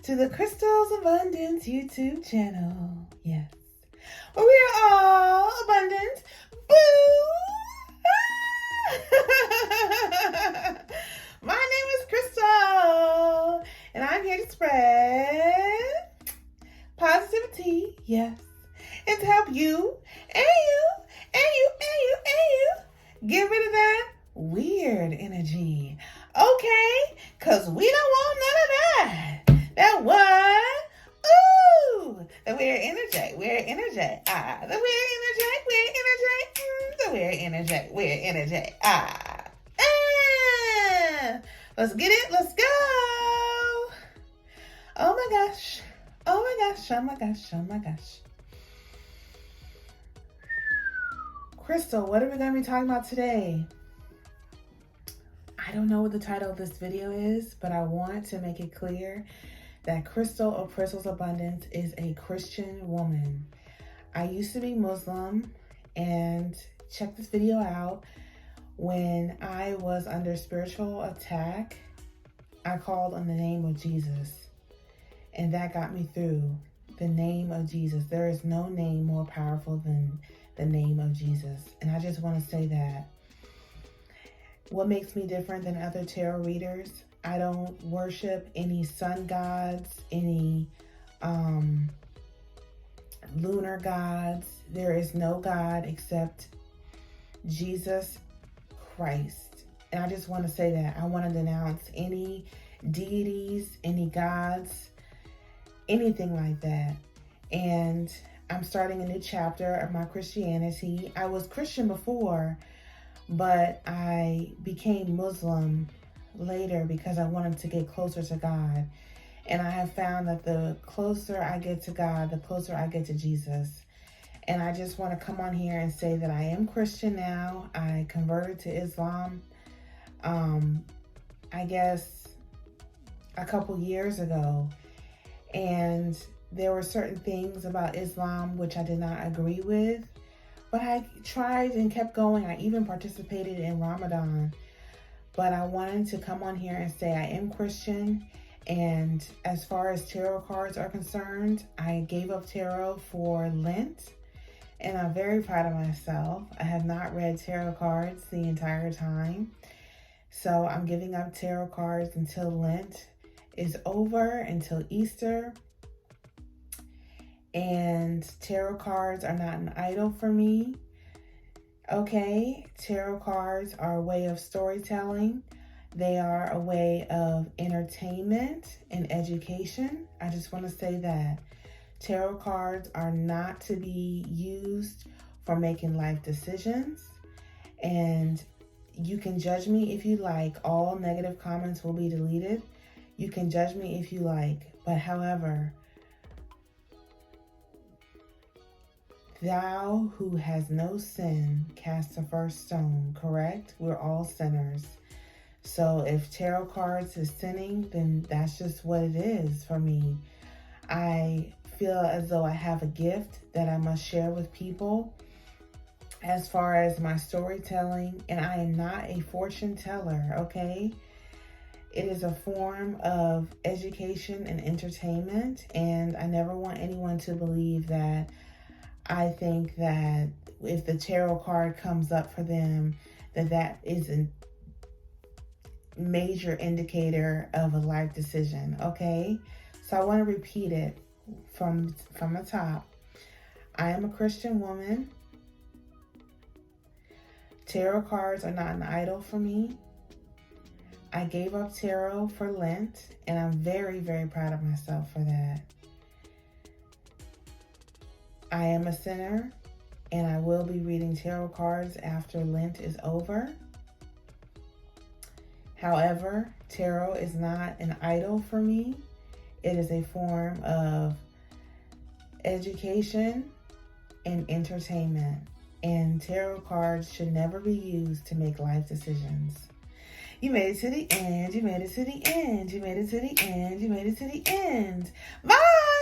to the Crystals Abundance YouTube channel. Yes. Where we are all abundant. Boo! My name is Crystal, and I'm here to spread positivity, yes, and to help you and you get rid of that weird energy. Okay? Because we don't want none of that. That what? Ooh! The weird energy. Weird energy. Ah. The weird energy. Weird energy. The weird energy. Weird energy. Ah. Ah. Let's get it. Let's go. Oh my gosh. Oh my gosh. Oh my gosh. Oh my gosh. Crystal, what are we going to be talking about today? I don't know what the title of this video is, but I want to make it clear that Crystal of Crystal's Abundance is a Christian woman. I used to be Muslim, and check this video out. When I was under spiritual attack, I called on the name of Jesus, and that got me through. The name of Jesus. There is no name more powerful than the name of Jesus. And I just want to say that. What makes me different than other tarot readers? I don't worship any sun gods, any lunar gods. There is no God except Jesus Christ. And I just want to say that. I want to denounce any deities, any gods, anything like that. And I'm starting a new chapter of my Christianity. I was Christian before, but I became Muslim later because I wanted to get closer to God. And I have found that the closer I get to God, the closer I get to Jesus. And I just want to come on here and say that I am Christian now. I converted to Islam, I guess a couple years ago. And there were certain things about Islam which I did not agree with. But I tried and kept going. I even participated in Ramadan. But I wanted to come on here and say I am Christian. And as far as tarot cards are concerned, I gave up tarot for Lent. And I'm very proud of myself. I have not read tarot cards the entire time. So I'm giving up tarot cards until Lent is over, until Easter. And tarot cards are not an idol for me. Okay, tarot cards are a way of storytelling. They are a way of entertainment and education. I just want to say that. Tarot cards are not to be used for making life decisions. And you can judge me if you like. All negative comments will be deleted. You can judge me if you like. But however, thou who has no sin, cast the first stone, correct? We're all sinners. So if tarot cards is sinning, then that's just what it is for me. I feel as though I have a gift that I must share with people as far as my storytelling, and I am not a fortune teller, okay? It is a form of education and entertainment, and I never want anyone to believe that I think that if the tarot card comes up for them, that is a major indicator of a life decision, okay? So I want to repeat it from the top. I am a Christian woman. Tarot cards are not an idol for me. I gave up tarot for Lent, and I'm very, very proud of myself for that. I am a sinner, and I will be reading tarot cards after Lent is over. However, tarot is not an idol for me. It is a form of education and entertainment. And tarot cards should never be used to make life decisions. You made it to the end. You made it to the end. You made it to the end. You made it to the end. Bye!